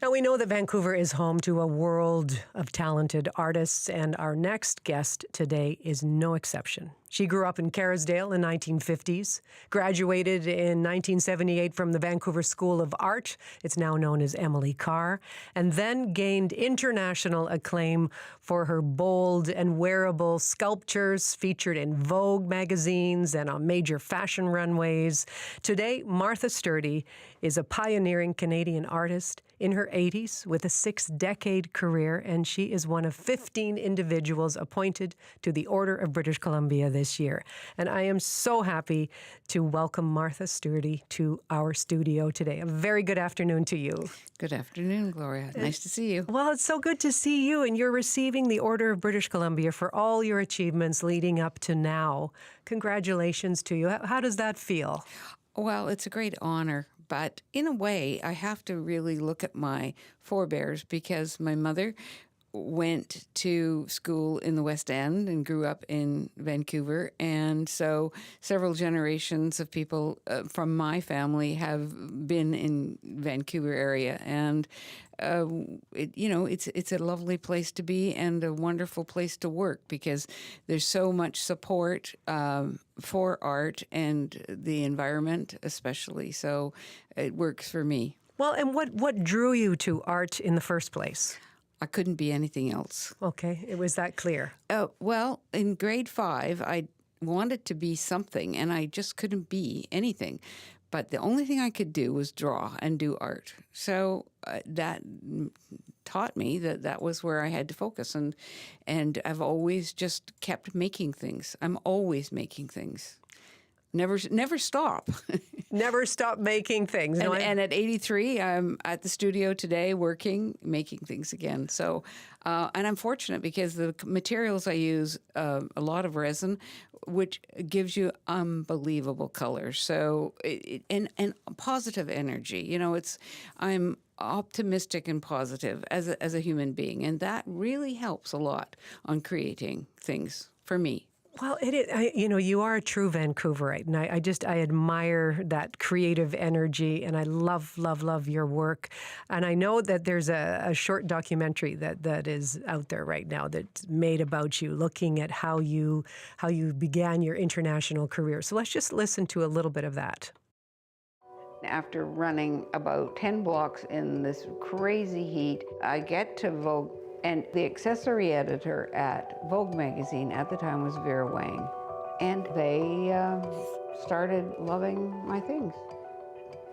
Now, we know that Vancouver is home to a world of talented artists, and our next guest today is no exception. She grew up in Kerrisdale in the 1950s, graduated in 1978 from the Vancouver School of Art, it's now known as Emily Carr, and then gained international acclaim for her bold and wearable sculptures featured in Vogue magazines and on major fashion runways. Today, Martha Sturdy is a pioneering Canadian artist in her 80s with a 6-decade career, and she is one of 15 individuals appointed to the Order of British Columbia this year. And I am so happy to welcome Martha Sturdy to our studio today. A very good afternoon to you. Good afternoon, Gloria. Nice to see you. Well, it's so good to see you, and you're receiving the Order of British Columbia for all your achievements leading up to now. Congratulations to you. How does that feel? Well, it's a great honor, but in a way, I have to really look at my forebears because my mother went to school in the West End and grew up in Vancouver. And so several generations of people from my family have been in Vancouver area. And, it's a lovely place to be and a wonderful place to work because there's so much support for art and the environment especially. So it works for me. Well, and what drew you to art in the first place? I couldn't be anything else. Okay, it was that clear. Well, in grade 5, I wanted to be something, and I just couldn't be anything. But the only thing I could do was draw and do art. So that taught me that was where I had to focus. And I've always just kept making things. I'm always making things. Never stop. Never stop making things. And at 83, I'm at the studio today working, making things again. So, and I'm fortunate because the materials I use, a lot of resin, which gives you unbelievable colors. So, and positive energy. I'm optimistic and positive as a human being. And that really helps a lot on creating things for me. Well, it is. You are a true Vancouverite, and I admire that creative energy, and I love, love, love your work. And I know that there's a short documentary that is out there right now that's made about you, looking at how you began your international career. So let's just listen to a little bit of that. After running about 10 blocks in this crazy heat, I get to Vogue. And the accessory editor at Vogue magazine at the time was Vera Wang. And they started loving my things.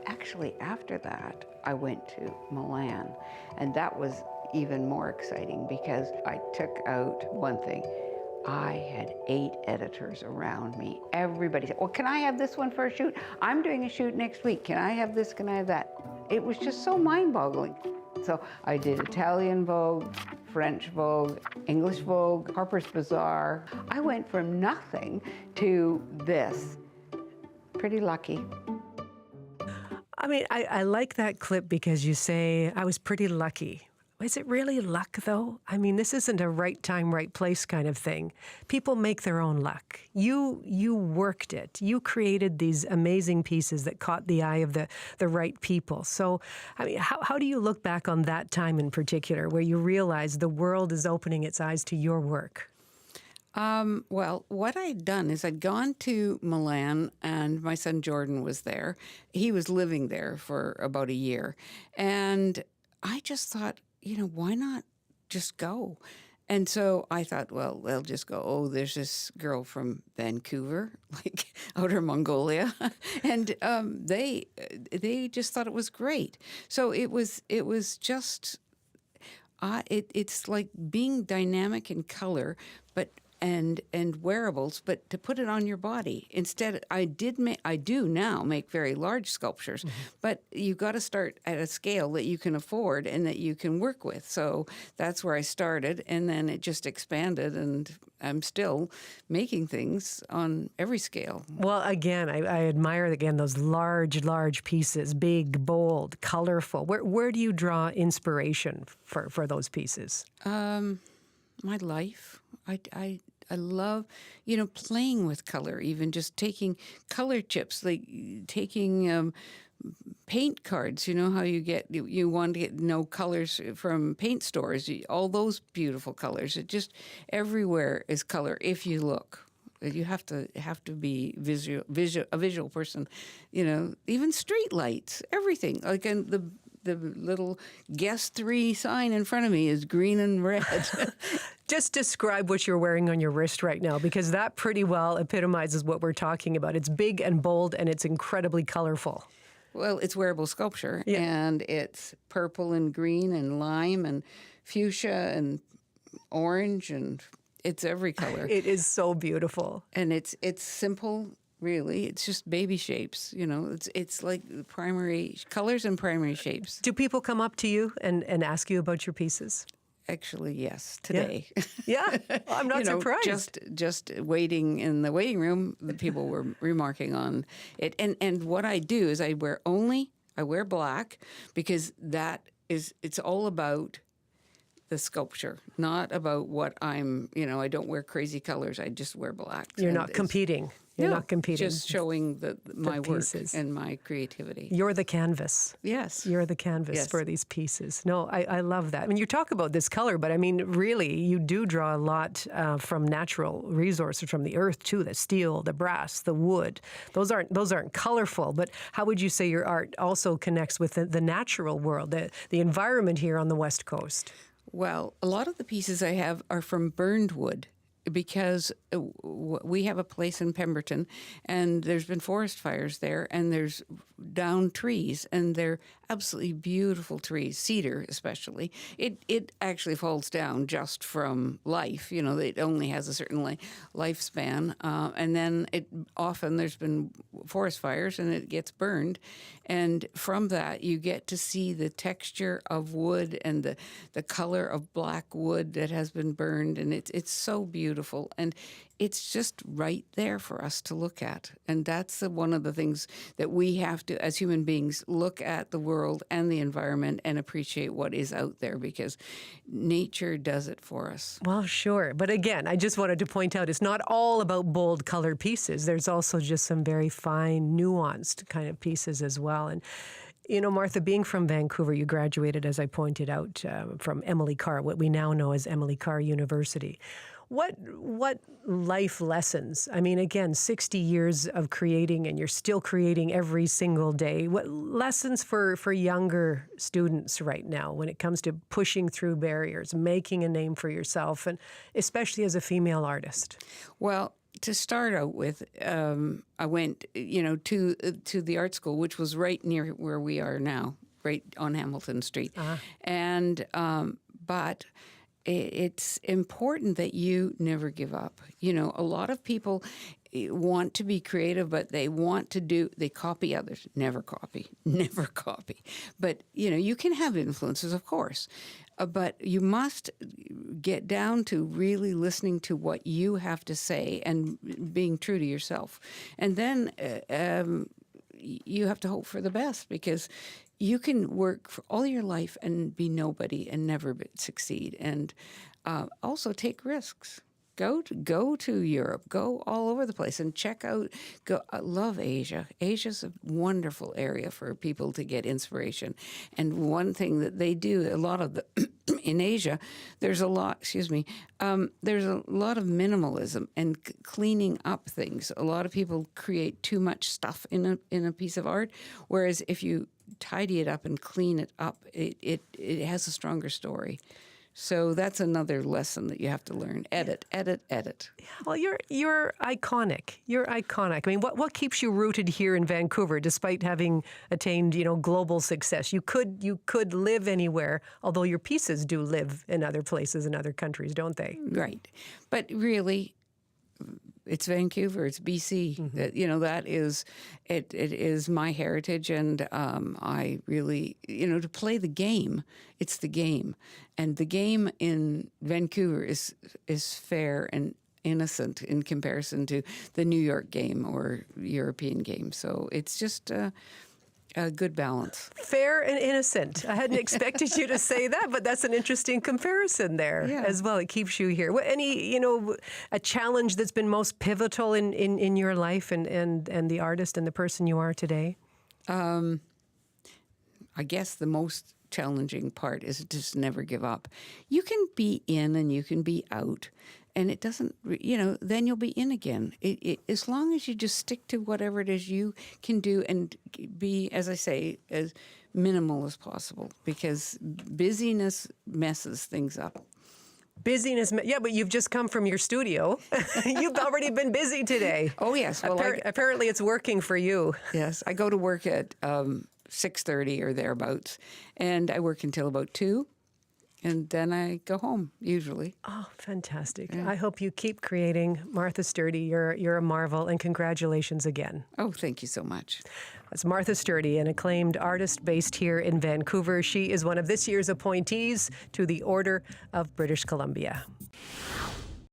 Actually, after that, I went to Milan. And that was even more exciting because I took out one thing. I had 8 editors around me. Everybody said, well, can I have this one for a shoot? I'm doing a shoot next week. Can I have this? Can I have that? It was just so mind-boggling. So I did Italian Vogue, French Vogue, English Vogue, Harper's Bazaar. I went from nothing to this. Pretty lucky. I mean, I like that clip because you say, I was pretty lucky. Is it really luck, though? I mean, this isn't a right time, right place kind of thing. People make their own luck. You worked it. You created these amazing pieces that caught the eye of the right people. So, I mean, how do you look back on that time in particular where you realize the world is opening its eyes to your work? Well, what I'd done is I'd gone to Milan, and my son Jordan was there. He was living there for about a year. And I just thought, why not just go? And so I thought, well, they'll just go, oh, there's this girl from Vancouver, like Outer Mongolia. And they just thought it was great. So it was just, it's like being dynamic in color, but and wearables, but to put it on your body. Instead, I do now make very large sculptures, but you've got to start at a scale that you can afford and that you can work with. So that's where I started, and then it just expanded, and I'm still making things on every scale. Well, again, I admire, again, those large pieces, big, bold, colorful. Where do you draw inspiration for those pieces? My life. I love, playing with color, even just taking color chips, like taking paint cards. You know how you want to know colors from paint stores. All those beautiful colors. It just everywhere is color if you look. You have to be a visual person. You know, even street lights, everything. Like in the little Guest 3 sign in front of me is green and red. Just describe what you're wearing on your wrist right now, because that pretty well epitomizes what we're talking about. It's big and bold, and it's incredibly colorful. Well, it's wearable sculpture, Yeah. and it's purple and green and lime and fuchsia and orange, and it's every color. It is so beautiful. And it's simple, really. It's just baby shapes. You know, it's like primary colors and primary shapes. Do people come up to you and ask you about your pieces? Actually, yes, today. Yeah, well, I'm not surprised. Just waiting in the waiting room, the people were remarking on it. And what I do is I wear black, because it's all about the sculpture, not about what I'm, I don't wear crazy colors. I just wear black. You're not competing. You're not competing. Just showing my work pieces. and my creativity. You're the canvas. Yes. You're the canvas Yes. for these pieces. No, I love that. I mean, you talk about this color, but I mean, really, you do draw a lot from natural resources, from the earth too, the steel, the brass, the wood. Those aren't colorful, but how would you say your art also connects with the natural world, the environment here on the West Coast? Well, a lot of the pieces I have are from burned wood, because we have a place in Pemberton, and there's been forest fires there, and there's downed trees, and they're absolutely beautiful trees, cedar especially. It actually falls down just from life. You know, it only has a certain lifespan, and then often there's been forest fires, and it gets burned, and from that you get to see the texture of wood and the color of black wood that has been burned, and it's so beautiful, and it's just right there for us to look at. And that's one of the things that we have to, as human beings, look at the world and the environment and appreciate what is out there, because nature does it for us. Well, sure. But again, I just wanted to point out it's not all about bold colored pieces. There's also just some very fine, nuanced kind of pieces as well. And you know, Martha, being from Vancouver, you graduated, as I pointed out, from Emily Carr, what we now know as Emily Carr University. What life lessons? I mean, again, 60 years of creating, and you're still creating every single day. What lessons for younger students right now when it comes to pushing through barriers, making a name for yourself, and especially as a female artist? Well, to start out with, I went, to the art school, which was right near where we are now, right on Hamilton Street, and but it's important that you never give up. You know, a lot of people want to be creative, but they copy others. Never copy. But, you can have influences, of course. But you must get down to really listening to what you have to say and being true to yourself. And then you have to hope for the best, because you can work for all your life and be nobody and never succeed. And also take risks. Go to Europe. Go all over the place and check out. I love Asia. Asia's a wonderful area for people to get inspiration. And one thing that they do, a lot of in Asia, there's a lot. There's a lot of minimalism and cleaning up things. A lot of people create too much stuff in a piece of art, whereas if you tidy it up and clean it up, it has a stronger story. So that's another lesson that you have to learn. Edit. Yeah, well, you're iconic. You're iconic. I mean, what keeps you rooted here in Vancouver, despite having attained, global success? You could live anywhere, although your pieces do live in other places in other countries, don't they? Right. But really, it's Vancouver, it's BC. Mm-hmm. That is, it is my heritage, and I really, to play the game, it's the game. And the game in Vancouver is fair and innocent in comparison to the New York game or European game. So it's just a good balance. Fair and innocent. I hadn't expected you to say that, but that's an interesting comparison there as well. It keeps you here. Any, a challenge that's been most pivotal in your life and the artist and the person you are today? I guess the most challenging part is just never give up. You can be in and you can be out, and it doesn't, then you'll be in again. As long as you just stick to whatever it is you can do and be, as I say, as minimal as possible, because busyness messes things up. Busyness, yeah, but you've just come from your studio. You've already been busy today. Oh, yes. Well, apparently it's working for you. Yes, I go to work at 6:30 or thereabouts, and I work until about 2, and then I go home, usually. Oh, fantastic. Yeah. I hope you keep creating. Martha Sturdy, you're a marvel, and congratulations again. Oh, thank you so much. That's Martha Sturdy, an acclaimed artist based here in Vancouver. She is one of this year's appointees to the Order of British Columbia.